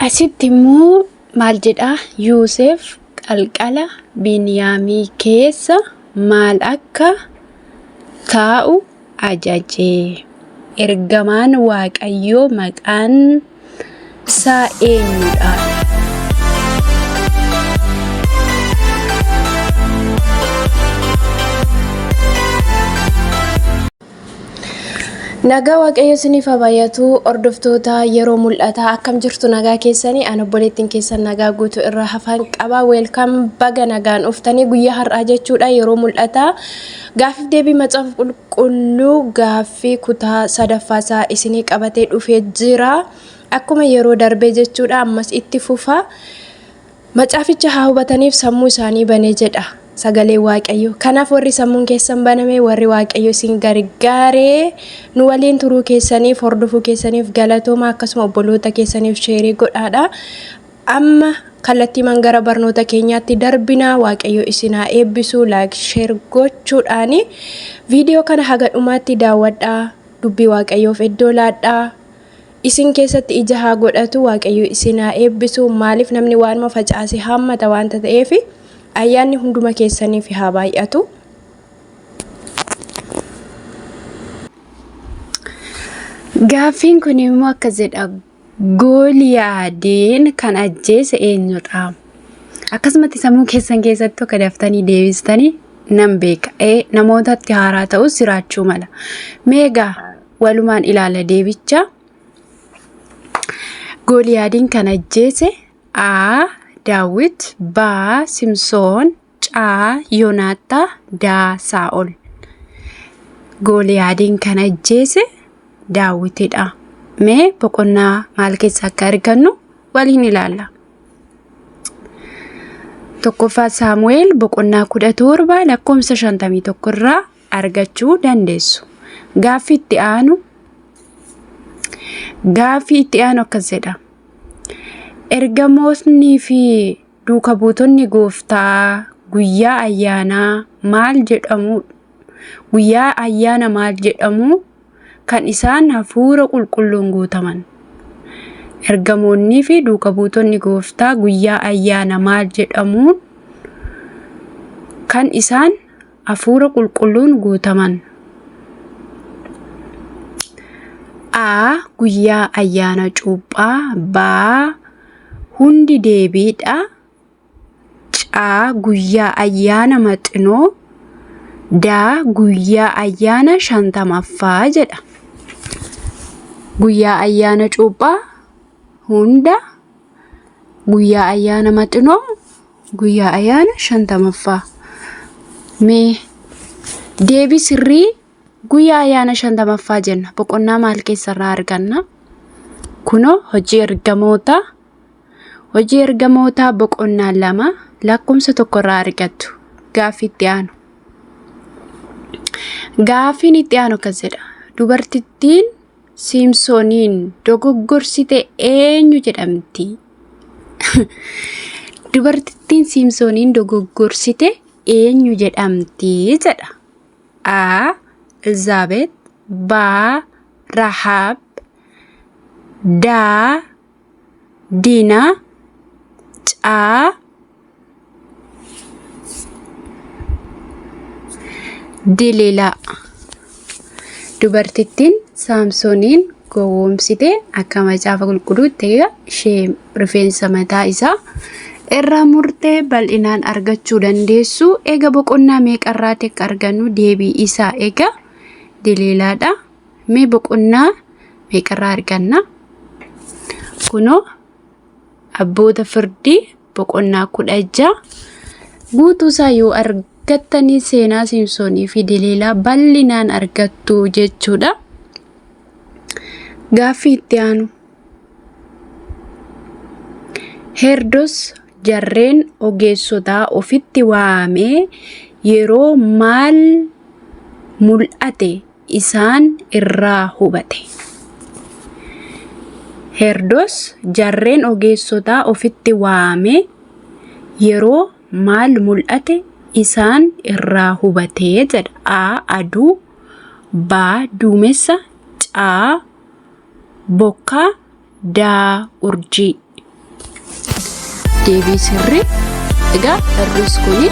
Asitti immoo maal jedha? Yoosef qalqala Biniyaamii keessa maal akka taa'u ajaje. Ergamaan Waaqayyoo maqaan isaa eenyudha? Nagaa Waaqayyo isiniif haa baay'atu. Hordoftoota yeroo mul'ata akkam jirtu nagaa keessanii ana obboleettiin keessan nagaa guutuu irraa hafaan qaba. Welcome baga nagaan uftanii guyyaa har'aa jechuudha. Yeroo mul'ata gaaffiif deebii macaafa qulqulluu gaaffii kutaa sadaffaasaa isinii qabatee dhufee jira. Akkuma yeroo darbee jechuudha ammas itti fufa. Macaaficha haa hubataniif sammuu isaanii banee jedha sagalee Waaqayyo. Kanaaf warri sammuun keessan baname warri Waaqayyo isin gargaaree nu waliin turuu keessaniif hordofuu keessaniif galatooma. Akkasuma obboloota keessaniif sheerii godhaadha. Amma kallattii mangara barnoota keenyaatti darbina. Waaqayyo isin haa eebbisu. Like share gochuudhaan viidiyoo kana haga dhumaatti daawwadhaa. Dubbii Waaqayyoof iddoo laadhaa. Isin keessatti ija haa godhatu. Waaqayyo isin haa eebbisu. Maaliif namni waanuma facaase hammata waanta ta'eef ayyaanni hunduma keessaniif haa baay'atu. Gaaffiin kun immoo akka jedha, Gooliyaadiin kan ajjeese eenyudha? Akkasumatti sammuu keessan keessatti akka daftanii deebistanii nan beeka. Namootatti haaraa ta'us jiraachuu mala. Meegaa walumaan ilaala deebicha. Gooliyaadiin kan ajjeese A. Daawit, B. Simsoon, C. Yoonaataa, D. Saa'ol. Gooliyaadiin kan ajjeese Daawitidha. Mee boqonnaa maal keessa akka argannu waliin ilaalla. Tokkoffaa Saamu'eel boqonnaa 17 lakkoofsa 51 irraa argachuu dandeessu. Gaaffii itti aanu akkas jedha. Ergamootni fi duuka buutonni Gooftaa guyyaa ayyaana maal jedhamu kan isaan hafuura qulqulluun guutaman. Ergamoonni fi duuka buutonni Gooftaa guyyaa ayyaana maal jedhamu kan isaan hafuura qulqulluun guutaman. A. Guyyaa ayyaana cuuphaa. B. Hundi deebiidha. C. Guyyaa ayyaana maxinoo. D. Guyyaa ayyaana 50ffaa jedha. Guyyaa ayyaana cuuphaa, hunda, guyyaa ayyaana maxinoo, guyyaa ayyaana 50ffaa. Mee deebii sirrii guyyaa ayyaana 50ffaa jenna. Boqonnaa maal keessarraa arganna? Kunoo hojii ergamootaa boqonnaa 2 lakkoofsa 1 irraa argattu. Gaaffiin itti aanu akkas jedha. Dubartittiin Simsooniin dogoggorsite eenyu jedhamti? Dubartittiin Simsooniin dogoggorsite eenyu jedhamti jedha. A. Elizaabeet, B. Rahaab, D. Diinaa, C. Diliilaa. Dubartittiin Saamsooniin gowwoomsite akka macaafa qulqulluutti ishee rifeensa mataa isaa irraa murtee bal'inaan argachuu dandeessu. Eega boqonnaa meeqarraatti akka argannu deebii isaa eega Diliilaadha. Mee boqonnaa meeqarraa arganna? Kunoo abboota firdii boqonnaa 16 guutuusaa yoo argattanii seenaa Simsoonii fi Diliilaa bal'inaan argattu jechuudha. Gaaffii itti aanu. Heroodis jarreen ogeessotaa ofitti waamee yeroo maal mul'ate isaan irraa hubate? Heroodis jarreen ogeessotaa ofitti waamee yeroo maal mul'ate isaan irraa hubatee jedha. A. Aduu, B. Duumessa, C. Bokkaa, D. Urjii. deebii sirrii. Egaa har'is kuni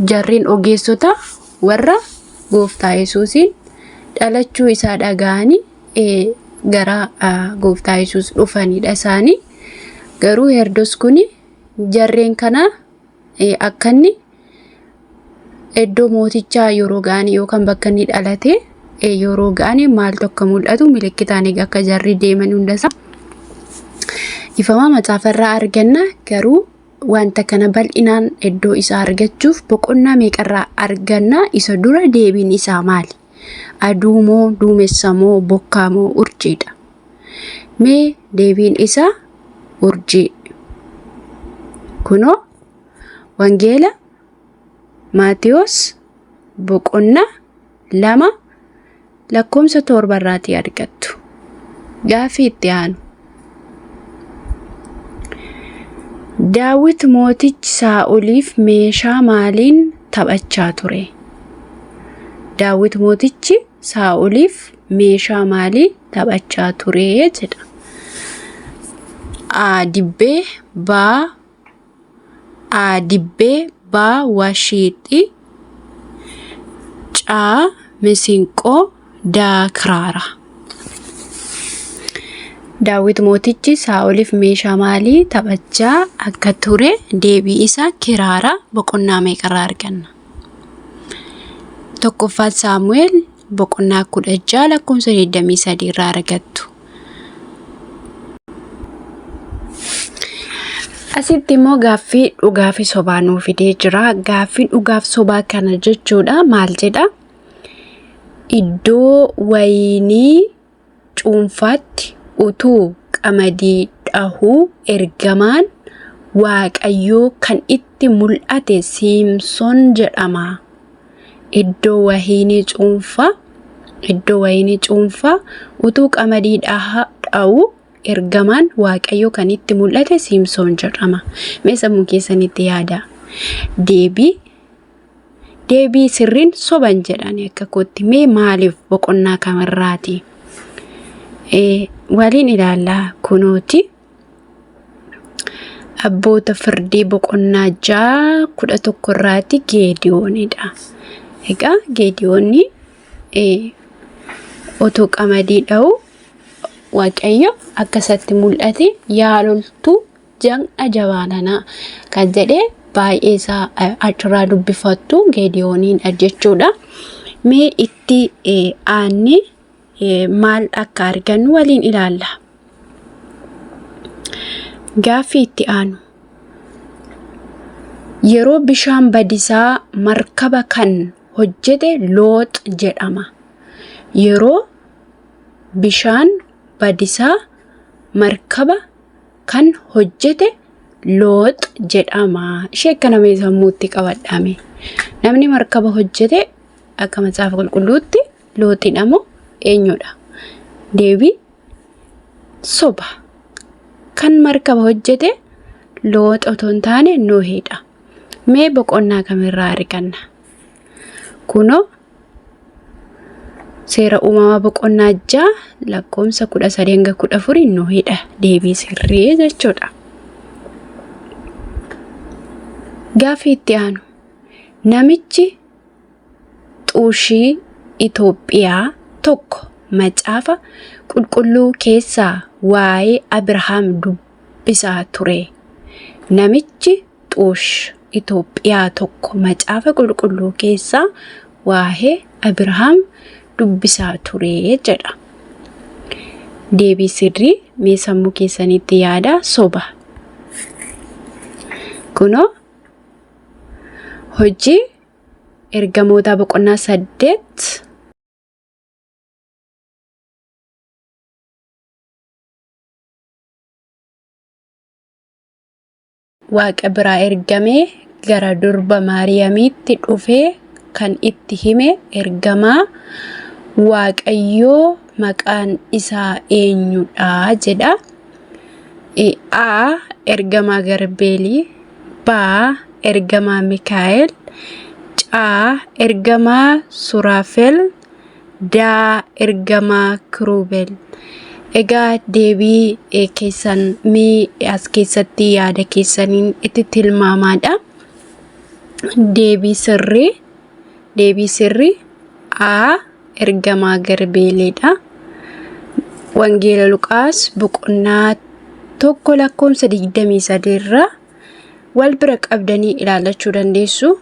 jarriin ogeessota warra gooftaa Yesuusiin dhalachuu isaa dhaga'anii gara gooftaa Yesuus dhufanidha isaanii. Garuu Heroodis kuni jarreen kana akka inni iddoo mootichaa yeroo ga'anii yookaan bakka inni dhalate yeroo ga'anii maal tokko mul'atu milikitaan akka jarri deeman hundasaa ifama macaafarraa arganna. Garuu wanta kana bal'inaan iddoo isaa argachuuf boqonnaa meeqarraa arganna? Isa dura deebiin isaa maali? Aduu moo duumessa moo bokkaa moo urjiidha? Mee deebiin isaa urjii. Kunoo wangeela Maatiyos boqonnaa 2 lakkoofsa 7 irratti argattu. Gaaffii itti aanu. Daawit mootichi Saa'oliif meeshaa maaliin taphachaa ture? Daawit mootichi Saa'oliif meeshaa maalii taphachaa ture jedha. Dibbee baa washiixi caa misinqoo daakiraara. Daawit mootichi Saa'oliif meeshaa maalii taphachaa akka ture deebii isaa kiraara boqonnaa meeqarraa arganna? Tokkoffaa Saamu'eel boqonnaa 16 lakkoofsa 23 irraa argattu. Asitti immoo gaaffii dhugaa fi sobaa nuuf fidee jira. Gaaffii dhugaa fi sobaa kana jechuudha maal jedha? Iddoo wayinii cuunfaatti utuu qamadii dhahuu ergamaan Waaqayyoo kan itti mul'ate Simsoon jedhama. Iddoo wayinii cuunfaa utuu qamadii dhahuu ergamaan Waaqayyoo kan itti mul'ate Simsoon jedhama. Mee sammuu keessanitti yaada. Deebii sirriin soban jedhani akka kootti. Mee maaliif boqonnaa kamirraati? Waliin ilaallaa. Kunooti abboota firdii boqonnaa 6:11 irraati Geediyoonidha. Egaa Geediyoonni otoo qamadii dha'u Waaqayyo akkasatti mul'ate yaaloltu jang'a jabaalanaa kan jedhee baay'ee isaa achirraa dubbifattu Geediyooniin jechuudha. Mee itti aanni maal akka argannu waliin ilaalla. Gaaffii itti aanu. Yeroo bishaan badisaa markaba kan hojjete Loox jedhama. Yeroo bishaan badisaa markaba kan hojjete Loox jedhama. Ishee kana mee sammuutti qabadhaame. Namni markaba hojjete akka macaafa qulqulluutti Looxidha moo eenyudha? Deebii soba. Kan markaba hojjete Loox otoo hin taane Nohedha. Mee boqonnaa kamirraa arganna? Kunoo seera uumamaa boqonnaa 6 lakkoofsa 13-14 Nohedha. Deebii sirrii jechuudha. Gaaffii itti aanu. Namichi xuushii Itoophiyaa tokko macaafa qulqulluu keessaa waa'ee Abrahaam dubbisaa ture. Namichi xuush Itoophiyaa tokko macaafa qulqulluu keessaa waa'ee Abrahaam dubbisaa ture jedha. Deebii sirrii mee sammuu keessanitti yaada soba. Kunoo hojii ergamoota boqonnaa 8 Waaqa biraa ergamee gara durba Maariyaamiitti dhufee kan itti hime ergamaa Waaqayyoo maqaan isaa eenyudha jedha. A ergamaa Garbeelii, B ergamaa Mikaa'el, C ergamaa Suraafel, D ergamaa Kiruubel. Egaa deebii keessan mi as keessatti yaada keessaniin itti tilmaamaadha. Deebii sirrii A ergamaa garbeeleedha. Wangeela Luqaas boqonnaa 1:23 irraa wal bira qabdanii ilaalachuu dandeessu.